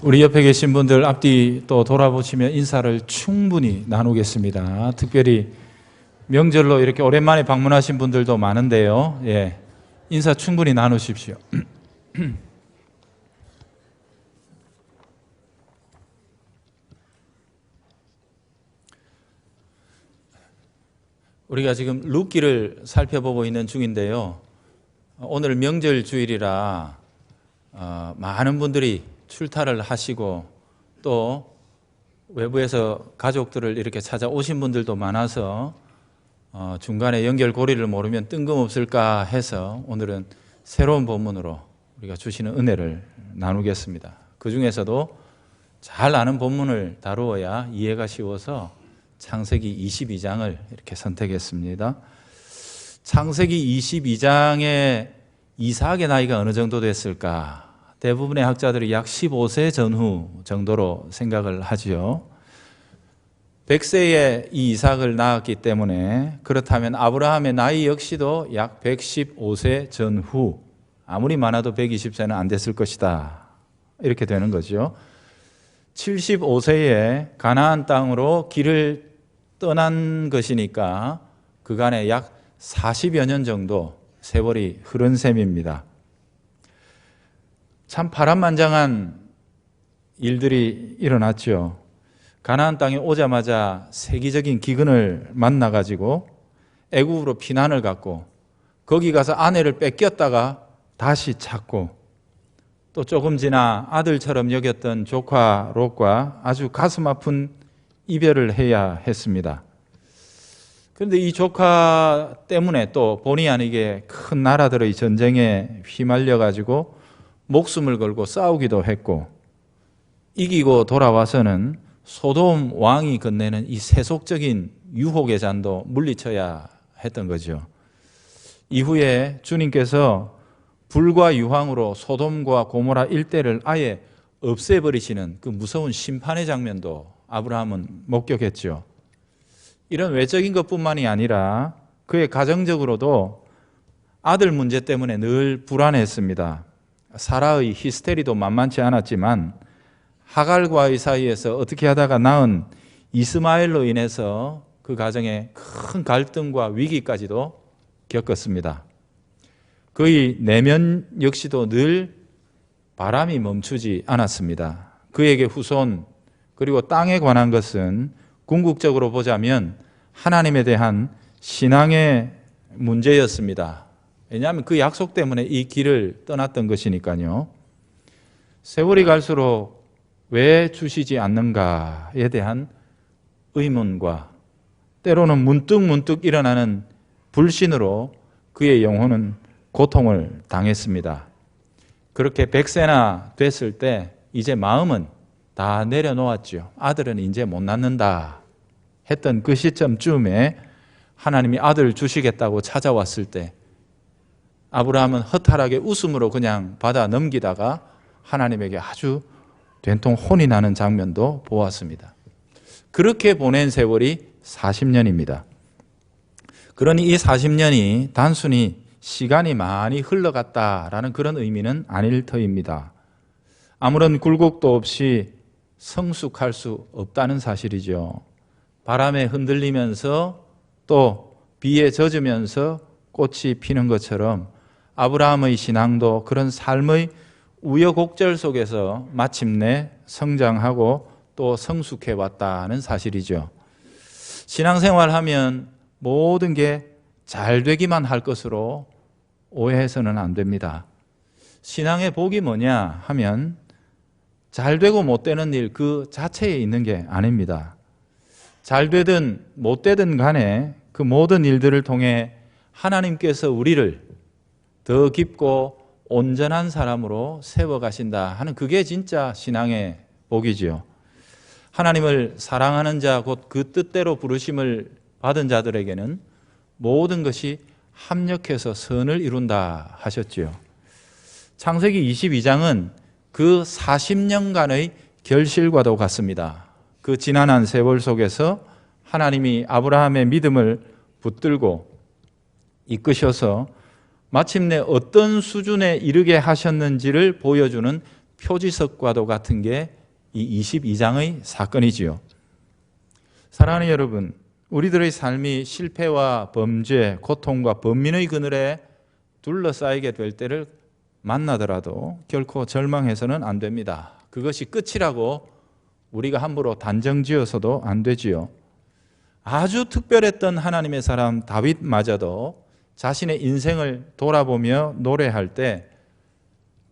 우리 옆에 계신 분들 앞뒤 또 돌아보시면 인사를 충분히 나누겠습니다. 특별히 명절로 이렇게 오랜만에 방문하신 분들도 많은데요. 예, 인사 충분히 나누십시오. 우리가 지금 룻기를 살펴보고 있는 중인데요. 오늘 명절 주일이라 많은 분들이 출타를 하시고 또 외부에서 가족들을 이렇게 찾아오신 분들도 많아서 중간에 연결고리를 모르면 뜬금없을까 해서 오늘은 새로운 본문으로 우리가 주시는 은혜를 나누겠습니다. 그 중에서도 잘 아는 본문을 다루어야 이해가 쉬워서 창세기 22장을 이렇게 선택했습니다. 창세기 22장에 이삭의 나이가 어느 정도 됐을까? 대부분의 학자들이 약 15세 전후 정도로 생각을 하지요. 100세에 이 이삭을 낳았기 때문에 그렇다면 아브라함의 나이 역시도 약 115세 전후, 아무리 많아도 120세는 안 됐을 것이다, 이렇게 되는 거죠. 75세에 가나안 땅으로 길을 떠난 것이니까 그간에 약 40여 년 정도 세월이 흐른 셈입니다. 참 파란만장한 일들이 일어났죠. 가나안 땅에 오자마자 세기적인 기근을 만나가지고 애국으로 피난을 갔고, 거기 가서 아내를 뺏겼다가 다시 찾고, 또 조금 지나 아들처럼 여겼던 조카 롯과 아주 가슴 아픈 이별을 해야 했습니다. 그런데 이 조카 때문에 또 본의 아니게 큰 나라들의 전쟁에 휘말려가지고 목숨을 걸고 싸우기도 했고, 이기고 돌아와서는 소돔 왕이 건네는 이 세속적인 유혹의 잔도 물리쳐야 했던 거죠. 이후에 주님께서 불과 유황으로 소돔과 고모라 일대를 아예 없애버리시는 그 무서운 심판의 장면도 아브라함은 목격했죠. 이런 외적인 것뿐만이 아니라 그의 가정적으로도 아들 문제 때문에 늘 불안했습니다. 사라의 히스테리도 만만치 않았지만 하갈과의 사이에서 어떻게 하다가 낳은 이스마엘로 인해서 그 가정에 큰 갈등과 위기까지도 겪었습니다. 그의 내면 역시도 늘 바람이 멈추지 않았습니다. 그에게 후손 그리고 땅에 관한 것은 궁극적으로 보자면 하나님에 대한 신앙의 문제였습니다. 왜냐하면 그 약속 때문에 이 길을 떠났던 것이니까요. 세월이 갈수록 왜 주시지 않는가에 대한 의문과 때로는 문득 일어나는 불신으로 그의 영혼은 고통을 당했습니다. 그렇게 100세나 됐을 때 이제 마음은 다 내려놓았죠. 아들은 이제 못 낳는다 했던 그 시점쯤에 하나님이 아들을 주시겠다고 찾아왔을 때 아브라함은 허탈하게 웃음으로 그냥 받아 넘기다가 하나님에게 아주 된통 혼이 나는 장면도 보았습니다. 그렇게 보낸 세월이 40년입니다. 그러니 이 40년이 단순히 시간이 많이 흘러갔다라는 그런 의미는 아닐 터입니다. 아무런 굴곡도 없이 성숙할 수 없다는 사실이죠. 바람에 흔들리면서 또 비에 젖으면서 꽃이 피는 것처럼 아브라함의 신앙도 그런 삶의 우여곡절 속에서 마침내 성장하고 또 성숙해 왔다는 사실이죠. 신앙생활하면 모든 게 잘 되기만 할 것으로 오해해서는 안 됩니다. 신앙의 복이 뭐냐 하면 잘 되고 못 되는 일 그 자체에 있는 게 아닙니다. 잘 되든 못 되든 간에 그 모든 일들을 통해 하나님께서 우리를 더 깊고 온전한 사람으로 세워가신다 하는 그게 진짜 신앙의 복이지요. 하나님을 사랑하는 자 곧 그 뜻대로 부르심을 받은 자들에게는 모든 것이 합력해서 선을 이룬다 하셨지요. 창세기 22장은 그 40년간의 결실과도 같습니다. 그 지난한 세월 속에서 하나님이 아브라함의 믿음을 붙들고 이끄셔서 마침내 어떤 수준에 이르게 하셨는지를 보여주는 표지석과도 같은 게 이 22장의 사건이지요. 사랑하는 여러분, 우리들의 삶이 실패와 범죄, 고통과 범민의 그늘에 둘러싸이게 될 때를 만나더라도 결코 절망해서는 안 됩니다. 그것이 끝이라고 우리가 함부로 단정지어서도 안 되지요. 아주 특별했던 하나님의 사람 다윗마저도 자신의 인생을 돌아보며 노래할 때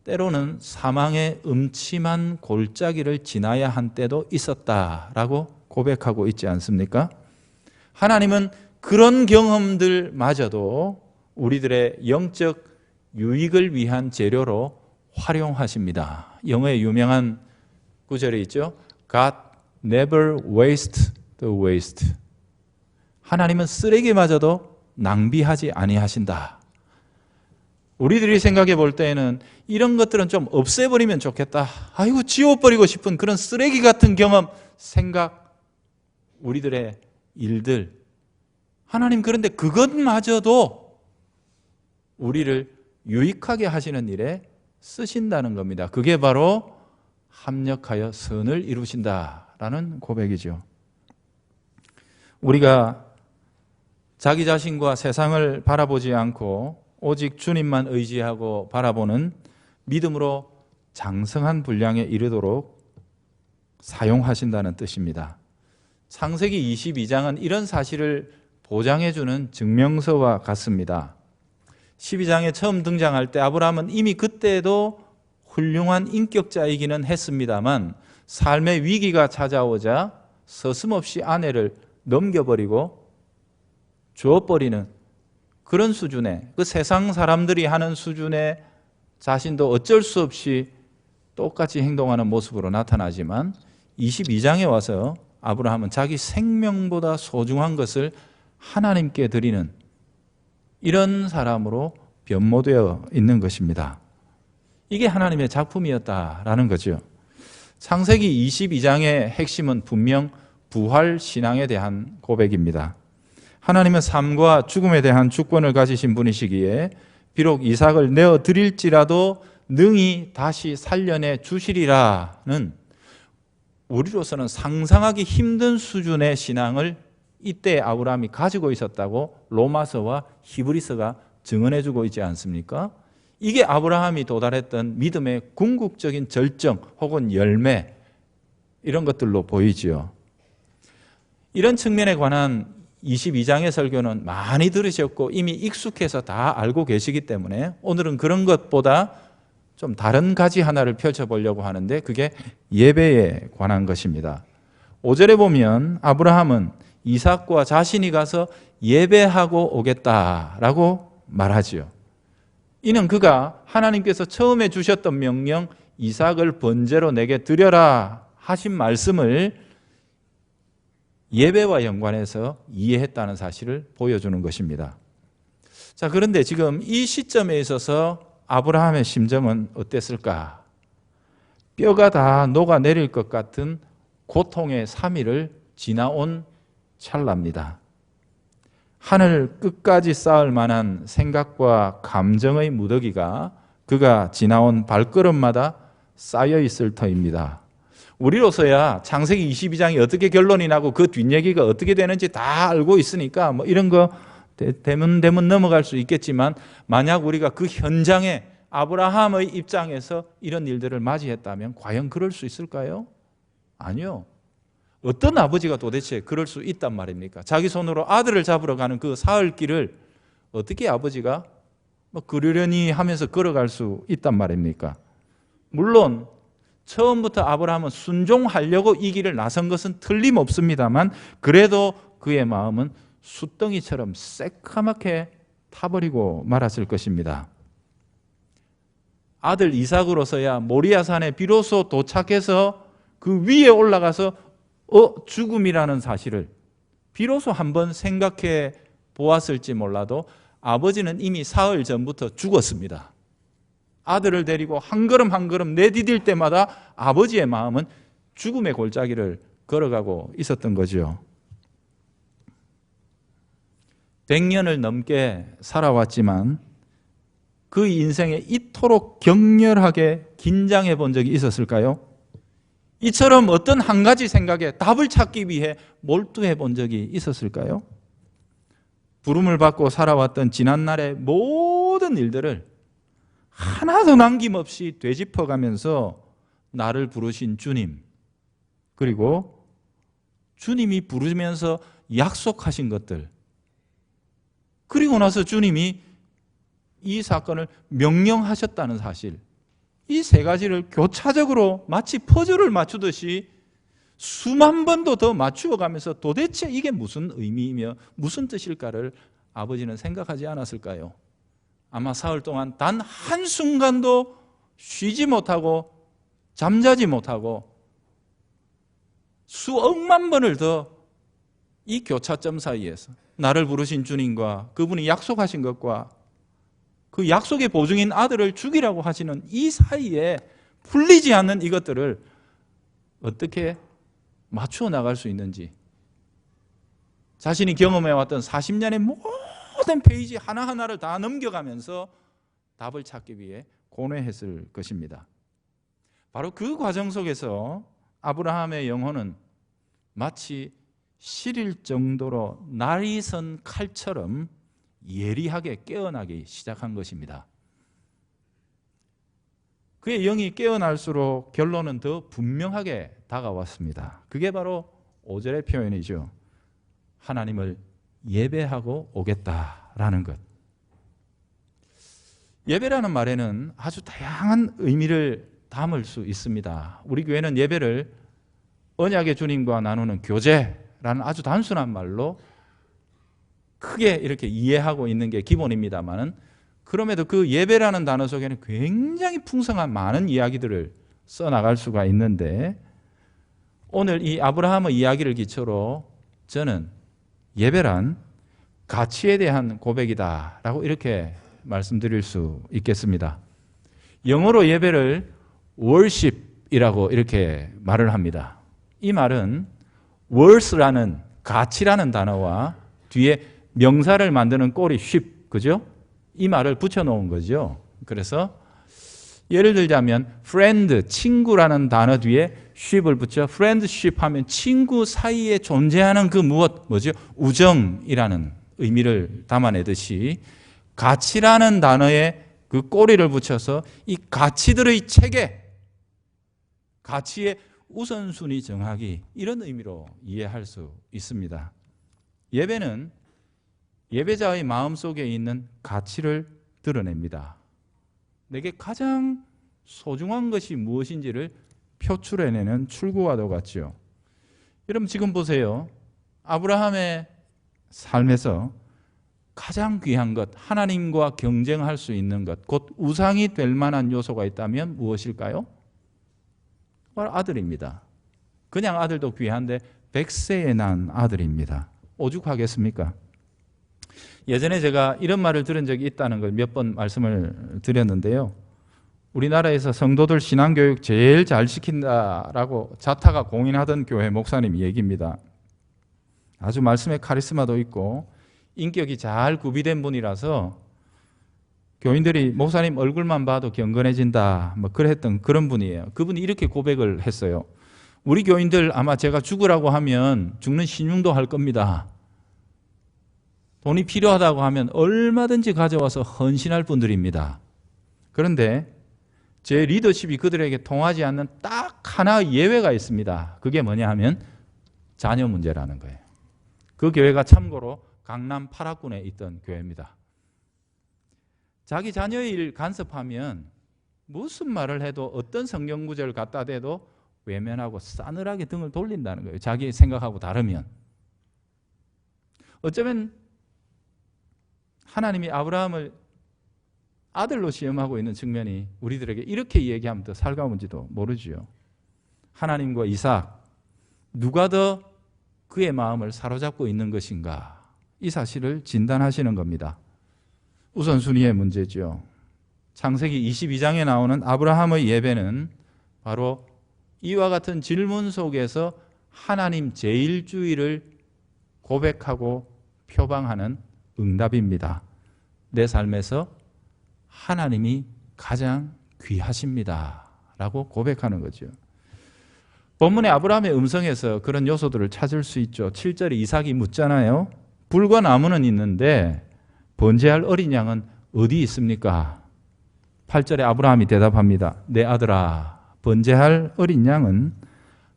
때로는 사망의 음침한 골짜기를 지나야 한 때도 있었다라고 고백하고 있지 않습니까? 하나님은 그런 경험들마저도 우리들의 영적 유익을 위한 재료로 활용하십니다. 영어의 유명한 구절이 있죠. God never wastes the waste. 하나님은 쓰레기마저도 낭비하지 아니하신다. 우리들이 생각해 볼 때에는 이런 것들은 좀 없애버리면 좋겠다. 아이고, 지워버리고 싶은 그런 쓰레기 같은 경험, 생각, 우리들의 일들. 하나님 그런데 그것마저도 우리를 유익하게 하시는 일에 쓰신다는 겁니다. 그게 바로 합력하여 선을 이루신다라는 고백이죠. 우리가 자기 자신과 세상을 바라보지 않고 오직 주님만 의지하고 바라보는 믿음으로 장성한 분량에 이르도록 사용하신다는 뜻입니다. 창세기 22장은 이런 사실을 보장해주는 증명서와 같습니다. 12장에 처음 등장할 때 아브라함은 이미 그때도 훌륭한 인격자이기는 했습니다만 삶의 위기가 찾아오자 서슴없이 아내를 넘겨버리고 주어버리는 그런 수준의, 그 세상 사람들이 하는 수준의 자신도 어쩔 수 없이 똑같이 행동하는 모습으로 나타나지만 22장에 와서 아브라함은 자기 생명보다 소중한 것을 하나님께 드리는 이런 사람으로 변모되어 있는 것입니다. 이게 하나님의 작품이었다라는 거죠. 창세기 22장의 핵심은 분명 부활 신앙에 대한 고백입니다. 하나님은 삶과 죽음에 대한 주권을 가지신 분이시기에 비록 이삭을 내어 드릴지라도 능히 다시 살려내 주시리라는 우리로서는 상상하기 힘든 수준의 신앙을 이때 아브라함이 가지고 있었다고 로마서와 히브리서가 증언해주고 있지 않습니까? 이게 아브라함이 도달했던 믿음의 궁극적인 절정 혹은 열매, 이런 것들로 보이지요. 이런 측면에 관한 22장의 설교는 많이 들으셨고 이미 익숙해서 다 알고 계시기 때문에 오늘은 그런 것보다 좀 다른 가지 하나를 펼쳐보려고 하는데 그게 예배에 관한 것입니다. 5절에 보면 아브라함은 이삭과 자신이 가서 예배하고 오겠다라고 말하지요. 이는 그가 하나님께서 처음에 주셨던 명령 이삭을 번제로 내게 드려라 하신 말씀을 예배와 연관해서 이해했다는 사실을 보여주는 것입니다. 자, 그런데 지금 이 시점에 있어서 아브라함의 심정은 어땠을까? 뼈가 다 녹아내릴 것 같은 고통의 3일을 지나온 찰나입니다. 하늘 끝까지 쌓을 만한 생각과 감정의 무더기가 그가 지나온 발걸음마다 쌓여 있을 터입니다. 우리로서야 창세기 22장이 어떻게 결론이 나고 그 뒷얘기가 어떻게 되는지 다 알고 있으니까 뭐 이런 거 대문 넘어갈 수 있겠지만 만약 우리가 그 현장에 아브라함의 입장에서 이런 일들을 맞이했다면 과연 그럴 수 있을까요? 아니요. 어떤 아버지가 도대체 그럴 수 있단 말입니까? 자기 손으로 아들을 잡으러 가는 그 사흘길을 어떻게 아버지가 그러려니 하면서 걸어갈 수 있단 말입니까? 물론 처음부터 아브라함은 순종하려고 이 길을 나선 것은 틀림없습니다만 그래도 그의 마음은 숯덩이처럼 새카맣게 타버리고 말았을 것입니다. 아들 이삭으로서야 모리아산에 비로소 도착해서 그 위에 올라가서 죽음이라는 사실을 비로소 한번 생각해 보았을지 몰라도 아버지는 이미 사흘 전부터 죽었습니다. 아들을 데리고 한 걸음 한 걸음 내디딜 때마다 아버지의 마음은 죽음의 골짜기를 걸어가고 있었던 거죠. 100년을 넘게 살아왔지만 그 인생에 이토록 격렬하게 긴장해 본 적이 있었을까요? 이처럼 어떤 한 가지 생각에 답을 찾기 위해 몰두해 본 적이 있었을까요? 부름을 받고 살아왔던 지난날의 모든 일들을 하나도 남김없이 되짚어가면서 나를 부르신 주님, 그리고 주님이 부르면서 약속하신 것들, 그리고 나서 주님이 이 사건을 명령하셨다는 사실, 이 세 가지를 교차적으로 마치 퍼즐을 맞추듯이 수만 번도 더 맞추어가면서 도대체 이게 무슨 의미이며 무슨 뜻일까를 아버지는 생각하지 않았을까요? 아마 사흘 동안 단 한순간도 쉬지 못하고 잠자지 못하고 수억만 번을 더 이 교차점 사이에서 나를 부르신 주님과 그분이 약속하신 것과 그 약속의 보증인 아들을 죽이라고 하시는 이 사이에 풀리지 않는 이것들을 어떻게 맞추어 나갈 수 있는지, 자신이 경험해왔던 40년의 모든 페이지 하나하나를 다 넘겨가면서 답을 찾기 위해 고뇌했을 것입니다. 바로 그 과정 속에서 아브라함의 영혼은 마치 시릴 정도로 날이 선 칼처럼 예리하게 깨어나기 시작한 것입니다. 그의 영이 깨어날수록 결론은 더 분명하게 다가왔습니다. 그게 바로 5절의 표현이죠. 하나님을 예배하고 오겠다라는 것. 예배라는 말에는 아주 다양한 의미를 담을 수 있습니다. 우리 교회는 예배를 언약의 주님과 나누는 교제라는 아주 단순한 말로 크게 이렇게 이해하고 있는 게 기본입니다만, 그럼에도 그 예배라는 단어 속에는 굉장히 풍성한 많은 이야기들을 써나갈 수가 있는데, 오늘 이 아브라함의 이야기를 기초로 저는 예배란 가치에 대한 고백이다라고 이렇게 말씀드릴 수 있겠습니다. 영어로 예배를 worship이라고 이렇게 말을 합니다. 이 말은 worth라는 가치라는 단어와 뒤에 명사를 만드는 꼬리 ship, 그죠? 이 말을 붙여놓은 거죠. 그래서 예를 들자면 friend, 친구라는 단어 뒤에 ship을 붙여 friendship 하면 친구 사이에 존재하는 그 무엇, 뭐죠? 우정이라는 의미를 담아내듯이 가치라는 단어에 그 꼬리를 붙여서 이 가치들의 체계, 가치의 우선순위 정하기, 이런 의미로 이해할 수 있습니다. 예배는 예배자의 마음속에 있는 가치를 드러냅니다. 내게 가장 소중한 것이 무엇인지를 표출해내는 출구와도 같죠. 여러분 지금 보세요. 아브라함의 삶에서 가장 귀한 것, 하나님과 경쟁할 수 있는 것, 곧 우상이 될 만한 요소가 있다면 무엇일까요? 바로 아들입니다. 그냥 아들도 귀한데 100세에 난 아들입니다. 오죽하겠습니까? 예전에 제가 이런 말을 들은 적이 있다는 걸 몇 번 말씀을 드렸는데요. 우리나라에서 성도들 신앙교육 제일 잘 시킨다라고 자타가 공인하던 교회 목사님 얘기입니다. 아주 말씀의 카리스마도 있고 인격이 잘 구비된 분이라서 교인들이 목사님 얼굴만 봐도 경건해진다 뭐 그랬던 그런 분이에요. 그분이 이렇게 고백을 했어요. 우리 교인들 아마 제가 죽으라고 하면 죽는 신용도 할 겁니다. 돈이 필요하다고 하면 얼마든지 가져와서 헌신할 분들입니다. 그런데 제 리더십이 그들에게 통하지 않는 딱 하나의 예외가 있습니다. 그게 뭐냐 하면 자녀 문제라는 거예요. 그 교회가 참고로 강남 8학군에 있던 교회입니다. 자기 자녀의 일 간섭하면 무슨 말을 해도 어떤 성경 구절을 갖다 대도 외면하고 싸늘하게 등을 돌린다는 거예요. 자기 생각하고 다르면. 어쩌면 하나님이 아브라함을 아들로 시험하고 있는 측면이 우리들에게 이렇게 얘기하면 더 살가운지도 모르지요. 하나님과 이삭, 누가 더 그의 마음을 사로잡고 있는 것인가, 이 사실을 진단하시는 겁니다. 우선순위의 문제죠. 창세기 22장에 나오는 아브라함의 예배는 바로 이와 같은 질문 속에서 하나님 제일주의를 고백하고 표방하는 응답입니다. 내 삶에서 하나님이 가장 귀하십니다 라고 고백하는 거죠. 본문의 아브라함의 음성에서 그런 요소들을 찾을 수 있죠. 7절에 이삭이 묻잖아요. 불과 나무는 있는데 번제할 어린 양은 어디 있습니까? 8절에 아브라함이 대답합니다. 내 아들아, 번제할 어린 양은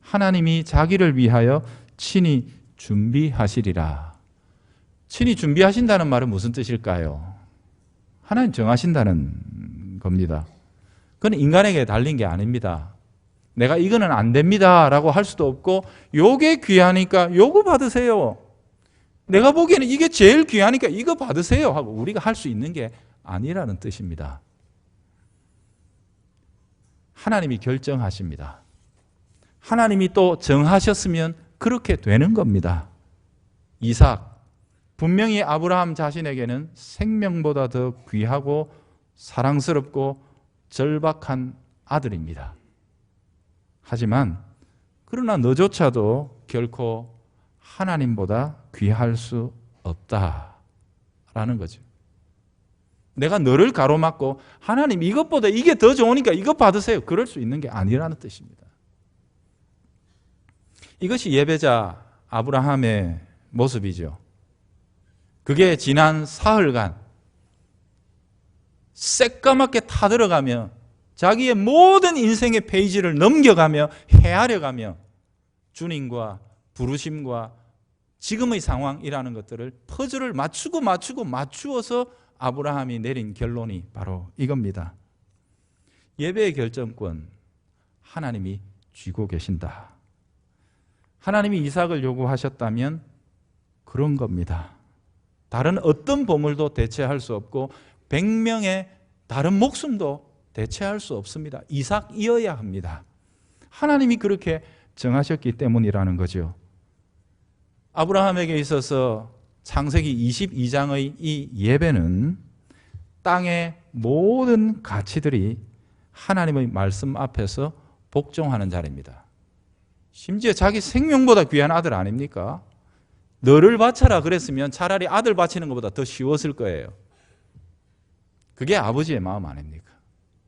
하나님이 자기를 위하여 친히 준비하시리라. 친히 준비하신다는 말은 무슨 뜻일까요? 하나님 정하신다는 겁니다. 그건 인간에게 달린 게 아닙니다. 내가 이거는 안 됩니다 라고 할 수도 없고, 요게 귀하니까 요거 받으세요, 내가 보기에는 이게 제일 귀하니까 이거 받으세요 하고 우리가 할 수 있는 게 아니라는 뜻입니다. 하나님이 결정하십니다. 하나님이 또 정하셨으면 그렇게 되는 겁니다. 이삭, 분명히 아브라함 자신에게는 생명보다 더 귀하고 사랑스럽고 절박한 아들입니다. 하지만 그러나 너조차도 결코 하나님보다 귀할 수 없다라는 거죠. 내가 너를 가로막고 하나님 이것보다 이게 더 좋으니까 이것 받으세요, 그럴 수 있는 게 아니라는 뜻입니다. 이것이 예배자 아브라함의 모습이죠. 그게 지난 사흘간 새까맣게 타들어가며 자기의 모든 인생의 페이지를 넘겨가며 헤아려가며 주님과 부르심과 지금의 상황이라는 것들을 퍼즐을 맞추어서 아브라함이 내린 결론이 바로 이겁니다. 예배의 결정권 하나님이 쥐고 계신다. 하나님이 이삭을 요구하셨다면 그런 겁니다. 다른 어떤 보물도 대체할 수 없고 100명의 다른 목숨도 대체할 수 없습니다. 이삭이어야 합니다. 하나님이 그렇게 정하셨기 때문이라는 거죠. 아브라함에게 있어서 창세기 22장의 이 예배는 땅의 모든 가치들이 하나님의 말씀 앞에서 복종하는 자리입니다. 심지어 자기 생명보다 귀한 아들 아닙니까? 너를 바쳐라 그랬으면 차라리 아들 바치는 것보다 더 쉬웠을 거예요. 그게 아버지의 마음 아닙니까?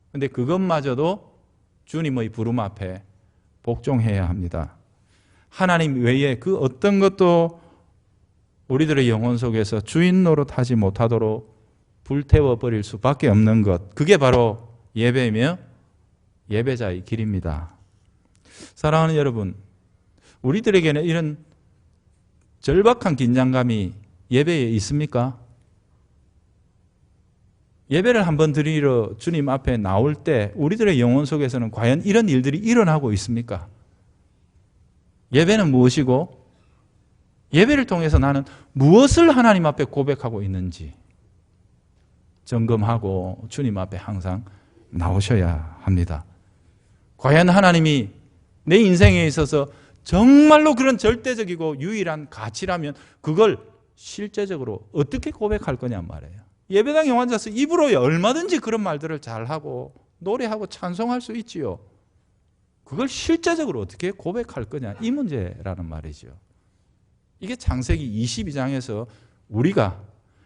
그런데 그것마저도 주님의 부름 앞에 복종해야 합니다. 하나님 외에 그 어떤 것도 우리들의 영혼 속에서 주인 노릇하지 못하도록 불태워 버릴 수밖에 없는 것, 그게 바로 예배이며 예배자의 길입니다. 사랑하는 여러분, 우리들에게는 이런 절박한 긴장감이 예배에 있습니까? 예배를 한번 드리러 주님 앞에 나올 때 우리들의 영혼 속에서는 과연 이런 일들이 일어나고 있습니까? 예배는 무엇이고 예배를 통해서 나는 무엇을 하나님 앞에 고백하고 있는지 점검하고 주님 앞에 항상 나오셔야 합니다. 과연 하나님이 내 인생에 있어서 정말로 그런 절대적이고 유일한 가치라면 그걸 실제적으로 어떻게 고백할 거냐 말이에요. 예배당에 앉아서 입으로 얼마든지 그런 말들을 잘하고 노래하고 찬송할 수 있지요. 그걸 실제적으로 어떻게 고백할 거냐, 이 문제라는 말이죠. 이게 창세기 22장에서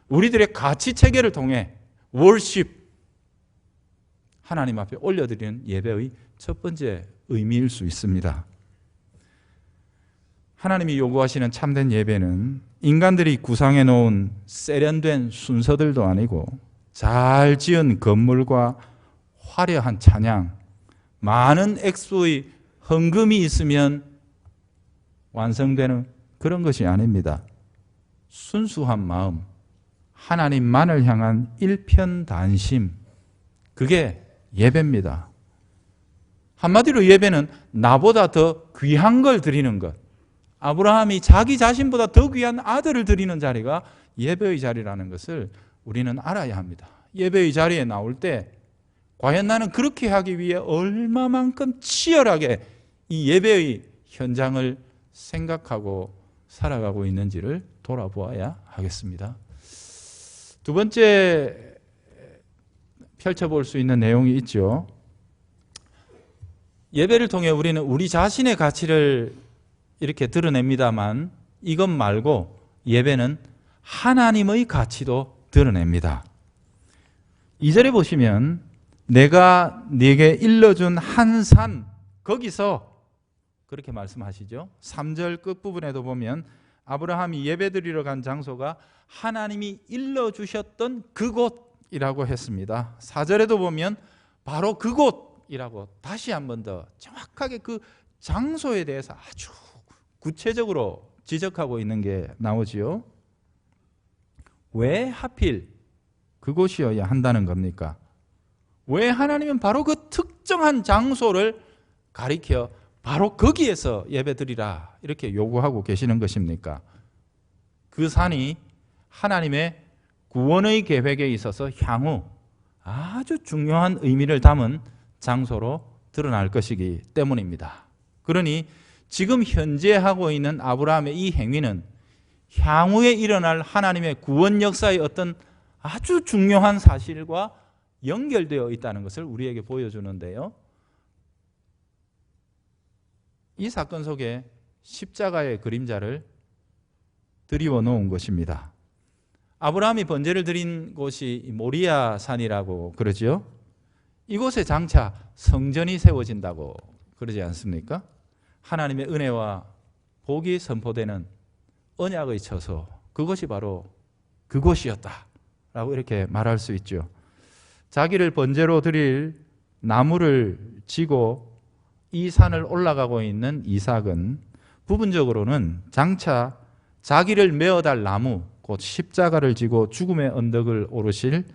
우리들의 가치 체계를 통해 월십, 하나님 앞에 올려드리는 예배의 첫 번째 의미일 수 있습니다. 하나님이 요구하시는 참된 예배는 인간들이 구상해 놓은 세련된 순서들도 아니고 잘 지은 건물과 화려한 찬양, 많은 액수의 헌금이 있으면 완성되는 그런 것이 아닙니다. 순수한 마음, 하나님만을 향한 일편단심, 그게 예배입니다. 한마디로 예배는 나보다 더 귀한 걸 드리는 것, 아브라함이 자기 자신보다 더 귀한 아들을 드리는 자리가 예배의 자리라는 것을 우리는 알아야 합니다. 예배의 자리에 나올 때 과연 나는 그렇게 하기 위해 얼마만큼 치열하게 이 예배의 현장을 생각하고 살아가고 있는지를 돌아보아야 하겠습니다. 두 번째 펼쳐볼 수 있는 내용이 있죠. 예배를 통해 우리는 우리 자신의 가치를 이렇게 드러냅니다만 이것 말고 예배는 하나님의 가치도 드러냅니다. 2절에 보시면 내가 네게 일러준 한 산 거기서 그렇게 말씀하시죠. 3절 끝부분에도 보면 아브라함이 예배드리러 간 장소가 하나님이 일러주셨던 그곳이라고 했습니다. 4절에도 보면 바로 그곳이라고 다시 한 번 더 정확하게 그 장소에 대해서 아주 구체적으로 지적하고 있는 게 나오지요. 왜 하필 그곳이어야 한다는 겁니까? 왜 하나님은 바로 그 특정한 장소를 가리켜 바로 거기에서 예배드리라 이렇게 요구하고 계시는 것입니까? 그 산이 하나님의 구원의 계획에 있어서 향후 아주 중요한 의미를 담은 장소로 드러날 것이기 때문입니다. 그러니 지금 현재 하고 있는 아브라함의 이 행위는 향후에 일어날 하나님의 구원 역사의 어떤 아주 중요한 사실과 연결되어 있다는 것을 우리에게 보여주는데요. 이 사건 속에 십자가의 그림자를 드리워 놓은 것입니다. 아브라함이 번제를 드린 곳이 모리아 산이라고 그러죠. 이곳에 장차 성전이 세워진다고 그러지 않습니까? 하나님의 은혜와 복이 선포되는 언약의 처소, 그것이 바로 그곳이었다라고 이렇게 말할 수 있죠. 자기를 번제로 드릴 나무를 지고 이 산을 올라가고 있는 이삭은 부분적으로는 장차 자기를 메어달 나무, 곧 십자가를 지고 죽음의 언덕을 오르실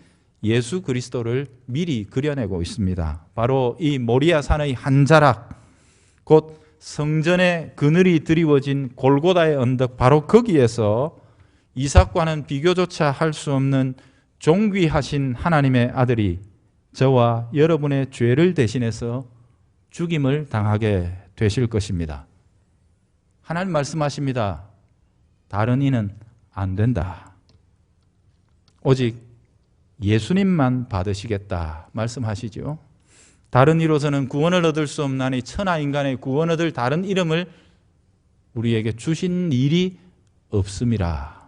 예수 그리스도를 미리 그려내고 있습니다. 바로 이 모리아 산의 한 자락, 곧 성전의 그늘이 드리워진 골고다의 언덕, 바로 거기에서 이삭과는 비교조차 할 수 없는 존귀하신 하나님의 아들이 저와 여러분의 죄를 대신해서 죽임을 당하게 되실 것입니다. 하나님 말씀하십니다. 다른 이는 안 된다. 오직 예수님만 받으시겠다 말씀하시죠. 다른 이로서는 구원을 얻을 수 없나니 천하 인간의 구원 얻을 다른 이름을 우리에게 주신 일이 없음이라.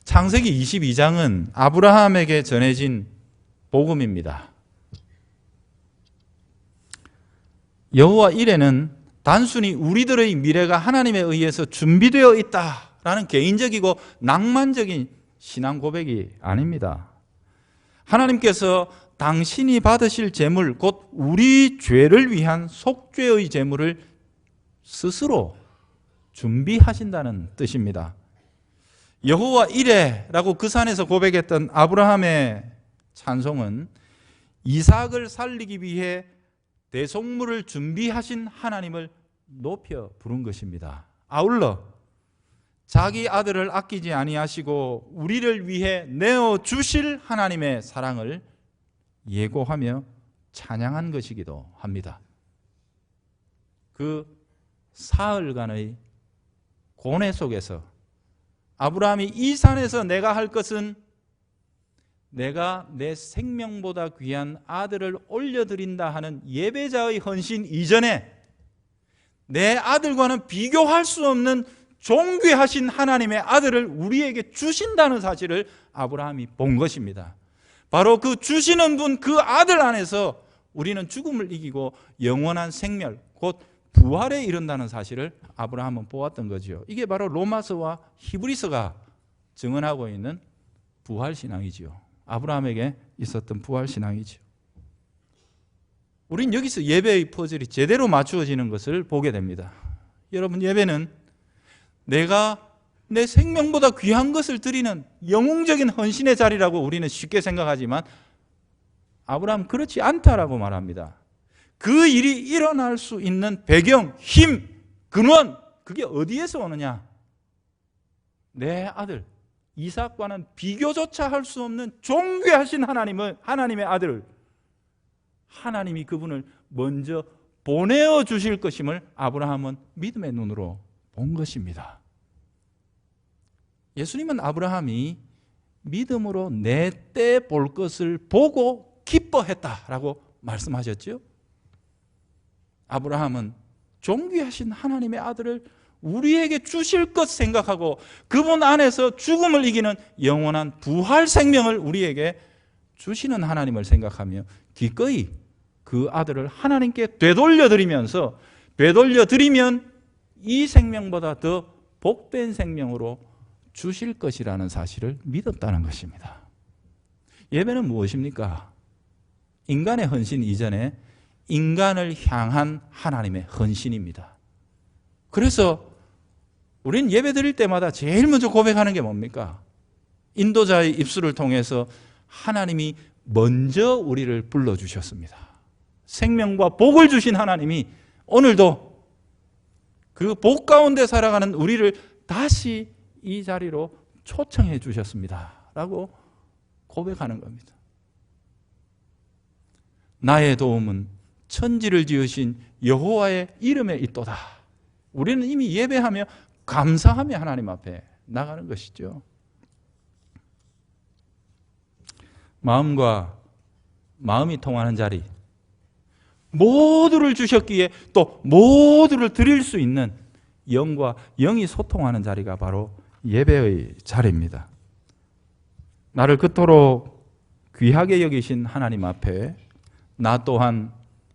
창세기 22장은 아브라함에게 전해진 복음입니다. 여호와 이레는 단순히 우리들의 미래가 하나님에 의해서 준비되어 있다라는 개인적이고 낭만적인 신앙 고백이 아닙니다. 하나님께서 당신이 받으실 제물, 곧 우리 죄를 위한 속죄의 제물을 스스로 준비하신다는 뜻입니다. 여호와 이레라고 그 산에서 고백했던 아브라함의 찬송은 이삭을 살리기 위해 대속물을 준비하신 하나님을 높여 부른 것입니다. 아울러 자기 아들을 아끼지 아니하시고 우리를 위해 내어 주실 하나님의 사랑을 예고하며 찬양한 것이기도 합니다. 그 사흘간의 고뇌 속에서 아브라함이 이 산에서 내가 할 것은 내가 내 생명보다 귀한 아들을 올려드린다 하는 예배자의 헌신 이전에 내 아들과는 비교할 수 없는 존귀하신 하나님의 아들을 우리에게 주신다는 사실을 아브라함이 본 것입니다. 바로 그 주시는 분, 그 아들 안에서 우리는 죽음을 이기고 영원한 생멸, 곧 부활에 이른다는 사실을 아브라함은 보았던 거죠. 이게 바로 로마서와 히브리서가 증언하고 있는 부활신앙이지요. 아브라함에게 있었던 부활신앙이죠. 우린 여기서 예배의 퍼즐이 제대로 맞추어지는 것을 보게 됩니다. 여러분, 예배는 내가 내 생명보다 귀한 것을 드리는 영웅적인 헌신의 자리라고 우리는 쉽게 생각하지만 아브라함은 그렇지 않다라고 말합니다. 그 일이 일어날 수 있는 배경, 힘, 근원, 그게 어디에서 오느냐? 내 아들 이삭과는 비교조차 할 수 없는 존귀하신 하나님의 아들을 하나님이 그분을 먼저 보내어 주실 것임을 아브라함은 믿음의 눈으로 본 것입니다. 예수님은 아브라함이 믿음으로 내 때 볼 것을 보고 기뻐했다라고 말씀하셨죠. 아브라함은 존귀하신 하나님의 아들을 우리에게 주실 것 생각하고 그분 안에서 죽음을 이기는 영원한 부활 생명을 우리에게 주시는 하나님을 생각하며 기꺼이 그 아들을 하나님께 되돌려드리면서, 되돌려드리면 이 생명보다 더 복된 생명으로 주실 것이라는 사실을 믿었다는 것입니다. 예배는 무엇입니까? 인간의 헌신 이전에 인간을 향한 하나님의 헌신입니다. 그래서 우리는 예배 드릴 때마다 제일 먼저 고백하는 게 뭡니까? 인도자의 입술을 통해서 하나님이 먼저 우리를 불러주셨습니다. 생명과 복을 주신 하나님이 오늘도 그 복 가운데 살아가는 우리를 다시 이 자리로 초청해 주셨습니다. 라고 고백하는 겁니다. 나의 도움은 천지를 지으신 여호와의 이름에 있도다. 우리는 이미 예배하며 감사하며 하나님 앞에 나가는 것이죠. 마음과 마음이 통하는 자리, 모두를 주셨기에 또 모두를 드릴 수 있는 영과 영이 소통하는 자리가 바로 예배의 자리입니다. 나를 그토록 귀하게 여기신 하나님 앞에 나 또한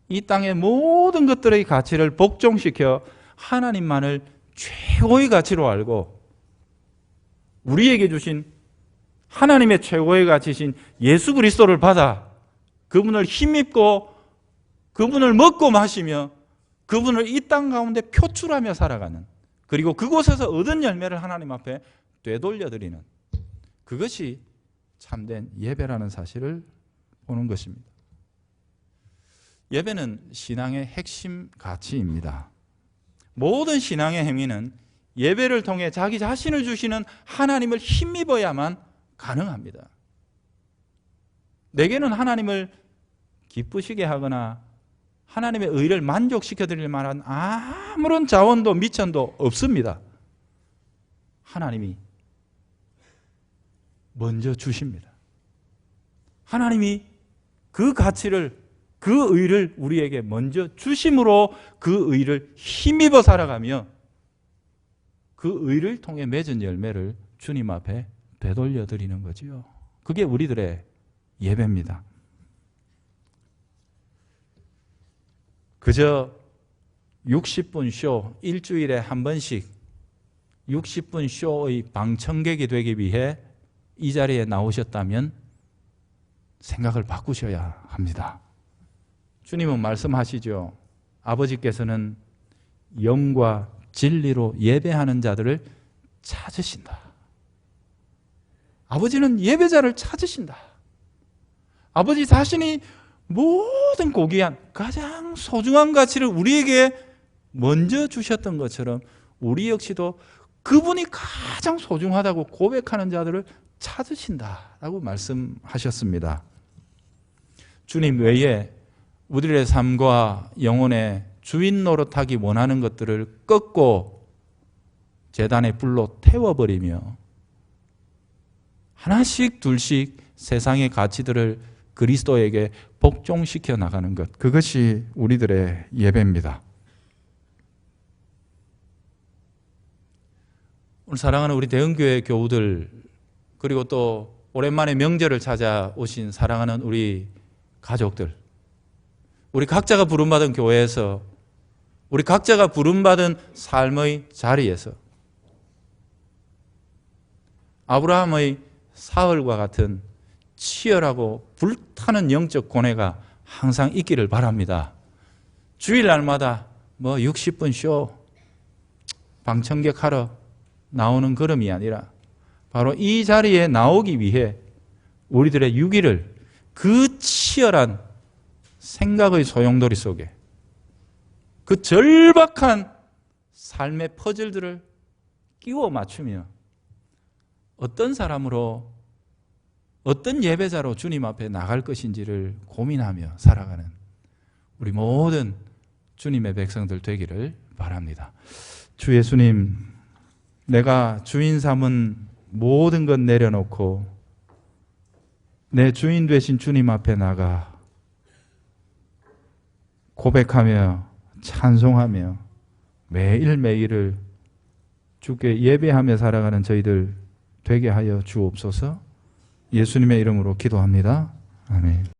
이 땅의 모든 것들의 가치를 복종시켜 하나님만을 최고의 가치로 알고 우리에게 주신 하나님의 최고의 가치신 예수 그리스도를 받아 그분을 힘입고 그분을 먹고 마시며 그분을 이 땅 가운데 표출하며 살아가는, 그리고 그곳에서 얻은 열매를 하나님 앞에 되돌려드리는, 그것이 참된 예배라는 사실을 보는 것입니다. 예배는 신앙의 핵심 가치입니다. 모든 신앙의 행위는 예배를 통해 자기 자신을 주시는 하나님을 힘입어야만 가능합니다. 내게는 하나님을 기쁘시게 하거나 하나님의 의를 만족시켜 드릴 만한 아무런 자원도 미천도 없습니다. 하나님이 먼저 주십니다. 하나님이 그 가치를, 그 의를 우리에게 먼저 주심으로 그 의를 힘입어 살아가며 그 의를 통해 맺은 열매를 주님 앞에 되돌려 드리는 거지요. 그게 우리들의 예배입니다. 그저 60분 쇼, 일주일에 한 번씩 60분 쇼의 방청객이 되기 위해 이 자리에 나오셨다면 생각을 바꾸셔야 합니다. 주님은 말씀하시죠. 아버지께서는 영과 진리로 예배하는 자들을 찾으신다. 아버지는 예배자를 찾으신다. 아버지 자신이 모든 고귀한 가장 소중한 가치를 우리에게 먼저 주셨던 것처럼 우리 역시도 그분이 가장 소중하다고 고백하는 자들을 찾으신다라고 말씀하셨습니다. 주님 외에 우리의 삶과 영혼의 주인 노릇하기 원하는 것들을 꺾고 제단의 불로 태워버리며 하나씩 둘씩 세상의 가치들을 그리스도에게 복종시켜 나가는 것, 그것이 우리들의 예배입니다. 오늘 사랑하는 우리 대흥교회 교우들, 그리고 또 오랜만에 명절을 찾아오신 사랑하는 우리 가족들, 우리 각자가 부름받은 교회에서, 우리 각자가 부름받은 삶의 자리에서 아브라함의 사흘과 같은 치열하고 불타는 영적 고뇌가 항상 있기를 바랍니다. 주일날마다 60분 쇼 방청객 하러 나오는 걸음이 아니라 바로 이 자리에 나오기 위해 우리들의 유기를 그 치열한 생각의 소용돌이 속에 그 절박한 삶의 퍼즐들을 끼워 맞추며 어떤 사람으로, 어떤 예배자로 주님 앞에 나갈 것인지를 고민하며 살아가는 우리 모든 주님의 백성들 되기를 바랍니다. 주 예수님, 내가 주인 삼은 모든 것 내려놓고 내 주인 되신 주님 앞에 나가 고백하며 찬송하며 매일매일을 주께 예배하며 살아가는 저희들 되게 하여 주옵소서. 예수님의 이름으로 기도합니다. 아멘.